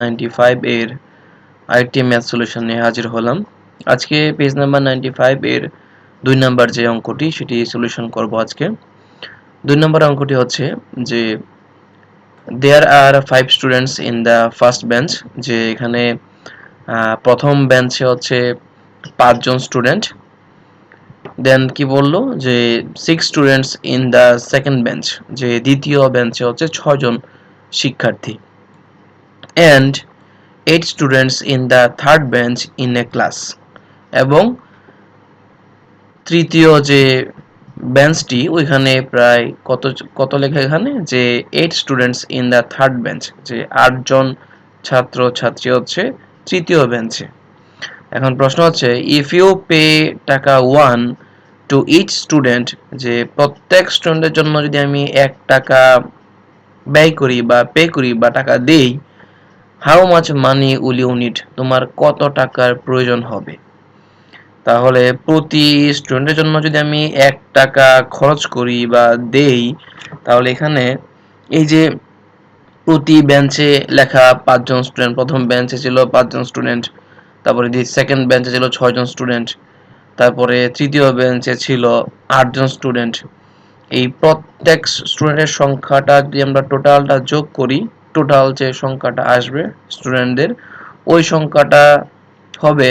95 এর আরেকটি math solution নিয়ে হাজির হলাম। আজকে পেজ নাম্বার 95 এর 2 নাম্বার যে অঙ্কটি সেটি সলিউশন করব আজকে। 2 নাম্বার অঙ্কটি হচ্ছে যে there are 5 students in the first bench, যে এখানে প্রথম বেঞ্চে হচ্ছে 5 জন স্টুডেন্ট। দেন কি বললো যে 6 students in the second bench, যে দ্বিতীয় বেঞ্চে হচ্ছে 6 জন শিক্ষার্থী। and 8 students in the third bench in a class, এবং তৃতীয় যে বেঞ্চটি ওইখানে প্রায় কত লেখা এখানে যে 8 students in the third bench, যে 8 জন ছাত্র ছাত্রী হচ্ছে তৃতীয় বেঞ্চে। এখন প্রশ্ন হচ্ছে ইফ ইউ পে টাকা 1 টু ইচ স্টুডেন্ট, যে প্রত্যেক স্টুডেন্টের জন্য যদি আমি 1 টাকা ব্যয় করি বা পে করি বা টাকা দেই, how much money will you need, তোমার কত টাকার প্রয়োজন হবে। তাহলে প্রতি স্টুডেন্টের জন্য যদি আমি 1 টাকা খরচ করি বা দেই, তাহলে এখানে এই যে প্রতি বেঞ্চে লেখা 5 জন স্টুডেন্ট, প্রথম বেঞ্চে ছিল 5 জন স্টুডেন্ট, তারপরে সেকেন্ড বেঞ্চে ছিল 6 জন স্টুডেন্ট, তারপরে তৃতীয় বেঞ্চে ছিল 8 জন স্টুডেন্ট। এই প্রত্যেক স্টুডেন্টের সংখ্যাটা যদি আমরা টোটালটা যোগ করি, টোটাল যে সংখ্যাটা আসবে স্টুডেন্টদের, ওই সংখ্যাটা হবে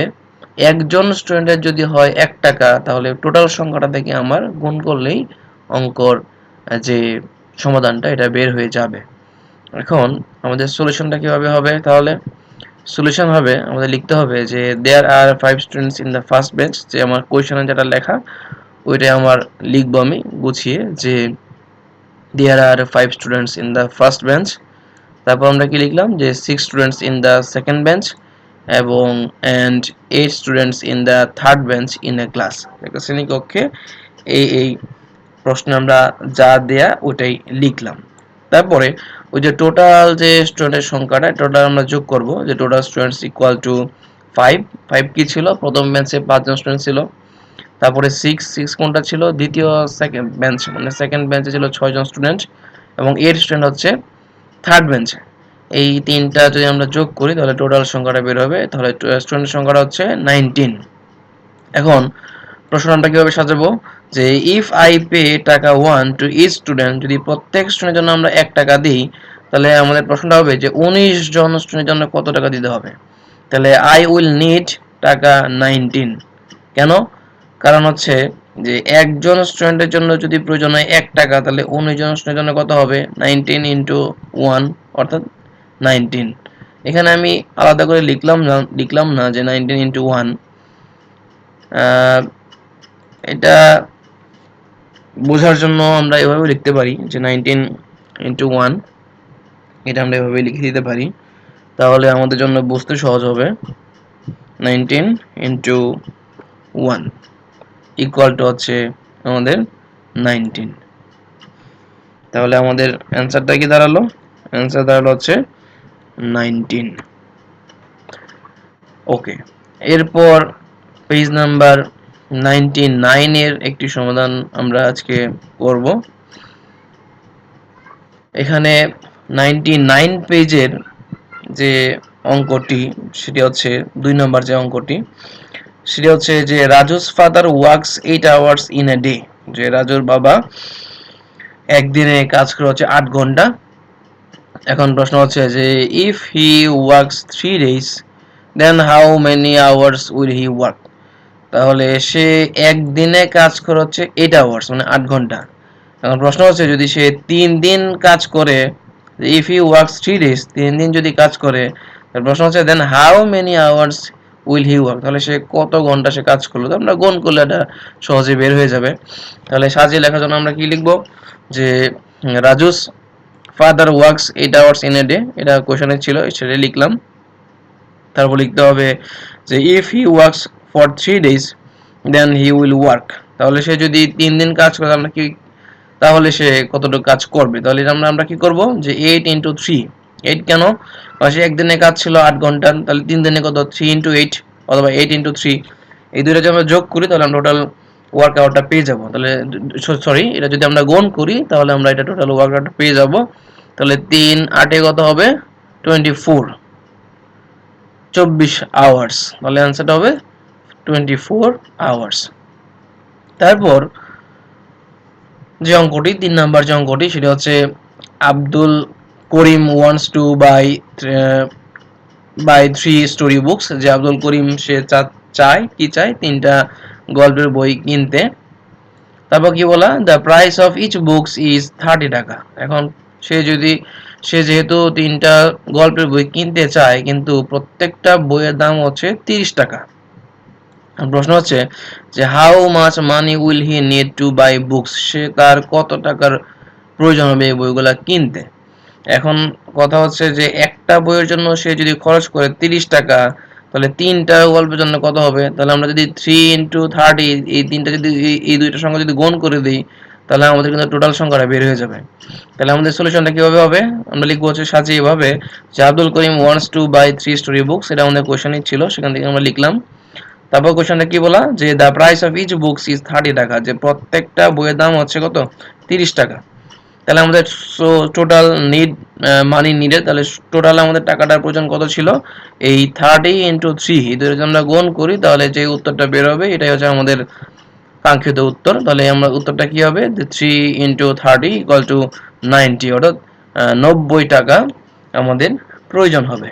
একজন স্টুডেন্টের যদি হয় 1 টাকা, তাহলে টোটাল সংখ্যাটা থেকে আমার গুণ করলেই অঙ্কর যে সমাধানটা এটা বের হয়ে যাবে। এখন আমাদের সলিউশনটা কিভাবে হবে, তাহলে সলিউশন হবে আমাদের লিখতে হবে যে দেয়ার আর 5 students in the first bench, যে আমার কোয়েশ্চনে যেটা লেখা ওইটাই আমার লিখবো আমি গুছিয়ে, যে দেয়ার আর 5 students in the first bench. তারপর আমরা কি লিখলাম যে 6 students in the second bench এবং and 8 students in the third bench in a class. একটা শ্রেণীকক্ষে এই প্রশ্নে আমরা যা দেয়া ওটাই লিখলাম। তারপরে ওই যে টোটাল যে স্টুডেন্টের সংখ্যাটা টোটাল আমরা যোগ করব, যে টোটাল স্টুডেন্টস ইকুয়াল টু 5 কি ছিল, প্রথম বেঞ্চে 5 জন স্টুডেন্ট ছিল, তারপরে 6 কোনটা ছিল, দ্বিতীয় সেকেন্ড বেঞ্চ মানে সেকেন্ড বেঞ্চে ছিল 6 জন স্টুডেন্ট, এবং 8 স্টুডেন্ট হচ্ছে থার্ড বেঞ্চে। এই তিনটা যদি আমরা যোগ করি তাহলে টোটাল সংখ্যাটা বের হবে, তাহলে স্টুডেন্টের সংখ্যাটা হচ্ছে 19। এখন প্রশ্ন আমরা কিভাবে সাজাবো, যে ইফ আই পে টাকা 1 টু ইচ স্টুডেন্ট, যদি প্রত্যেক স্টুডেন্টের জন্য আমরা 1 টাকা দিই, তাহলে আমাদের প্রশ্নটা হবে যে 19 জন স্টুডেন্টের জন্য কত টাকা দিতে হবে। তাহলে আই উইল নিড টাকা 19। কেন? কারণ হচ্ছে যে একজন স্টুডেন্টের জন্য যদি প্রয়োজন হয় 1 টাকা, তাহলে 19 জন স্টুডেন্টের জন্য কত হবে, 19 ইন্টু 1 অর্থাৎ 19। এখানে আমি আলাদা করে লিখলাম না যে 19 ইন্টু 1, এটা বোঝার জন্য আমরা এভাবে লিখতে পারি যে 19 ইন্টু 1, এটা আমরা এভাবে লিখে দিতে পারি, তাহলে আমাদের জন্য বুঝতে সহজ হবে। 19 ইন্টু 1 ইকুয়াল টু হচ্ছে আমাদের 19। তাহলে আমাদের অ্যান্সারটা কি দাঁড়ালো, অ্যান্সার দাঁড়ালো হচ্ছে 19। ওকে, এরপর পেজ নাম্বার 99 এর একটি সমাধান আমরা আজকে করব। এখানে 99 পেজের যে অঙ্কটি সেটি হচ্ছে 2 নম্বর যে অঙ্কটি, সেটি হচ্ছে যে Raju's father works 8 hours in a day, যে রাজুর বাবা একদিনে কাজ করে হচ্ছে 8 ঘন্টা। এখন প্রশ্ন হচ্ছে যে if he works 3 days, then how many hours will he work. তাহলে সে একদিনে কাজ করে হচ্ছে 8 আওয়ার্স মানে 8 ঘন্টা। এখন প্রশ্ন হচ্ছে যদি সে 3 দিন কাজ করে, ইফ হি ওয়ার্কস 3 days, 3 দিন যদি কাজ করে, তাহলে প্রশ্ন হচ্ছে then how many hours will he work, তাহলে সে কত ঘন্টা সে কাজ করলো। আমরা গুণ করলে এটা সহজে বের হয়ে যাবে। তাহলে সাজিয়ে লেখার জন্য আমরা কি লিখবো, যে Raju's father works 8 hours in a day, এটা কোশ্চেনে ছিল সেটা লিখলাম। তারপর লিখতে হবে যে if he works for 3 days, then he will work, তাহলে সে যদি 3 দিন কাজ করে আমরা কি, তাহলে সে কতটুকু কাজ করবে। তাহলে আমরা কি করব যে 8 ইন্টু 3, 8 কেন, সে একদিনে কাজ ছিল 8 ঘন্টা, তাহলে 3 দিনে কত 3 ইন্টু 8 অথবা 8 ইন্টু 3, এই দুইটা যদি আমরা যোগ করি তাহলে আমরা টোটাল ওয়ার্ক আউটটা পেয়ে যাব। তাহলে সরি, এটা যদি আমরা গুণ করি তাহলে আমরা এটা টোটাল ওয়ার্ক আউটটা পেয়ে যাব। তাহলে 3 8 কত হবে 24, 24 আওয়ার্স, তাহলে অ্যান্সারটা হবে 24 আওয়ার্স। তারপর যে অঙ্কটি 3 নাম্বার যে অঙ্কটি সেটা হচ্ছে Abdul Karim wants to buy 3 story books, যে আব্দুল করিম সে চায় 3টা গল্পের বই কিনতে। তারপর কি বলা, the price of each books is 30 টাকা। এখন সে যেহেতু 3টা গল্পের বই কিনতে চায় কিন্তু প্রত্যেকটা বইয়ের দাম হচ্ছে 30 টাকা। প্রশ্ন হচ্ছে যে how much money will he need to buy books, সে তার কত টাকার প্রয়োজন হবে এই বইগুলা কিনতে। এখন কথা হচ্ছে যে একটা বইয়ের জন্য সে যদি খরচ করে 30 টাকা, তাহলে 3টা গল্পের জন্য কত হবে? তাহলে আমরা যদি 3 ইন্টু 30 এই তিনটা যদি এই দুইটা সংখ্যা যদি গুণ করে দিই, তাহলে আমাদের কিন্তু টোটাল সংখ্যাটা বের হয়ে যাবে। তাহলে আমাদের সলিউশনটা কিভাবে হবে? আমরা লিখবো হচ্ছে সাজিয়ে এভাবে যে Abdul Karim wants to buy 3 story books, এটা আমাদের কোশ্চেনই ছিল, সেখান থেকে আমরা লিখলাম। তারপর কোশ্চেনটা কি বলা, যে the price of each books is 30 টাকা, যে প্রত্যেকটা বইয়ের দাম হচ্ছে কত? 30 টাকা। তাহলে আমাদের টোটাল মানি নিডেড, তাহলে টোটাল আমাদের টাকাটার প্রয়োজন কত ছিল? এই 30 ইন্টু 3 যদি আমরা গুণ করি তাহলে যে উত্তরটা বের হবে এটাই হচ্ছে আমাদের কাঙ্ক্ষিত উত্তর। তাহলে আমরা উত্তরটা কি হবে, 3 ইন্টু 30 ইকুয়াল টু 90, অর্থাৎ 90 টাকা আমাদের প্রয়োজন হবে।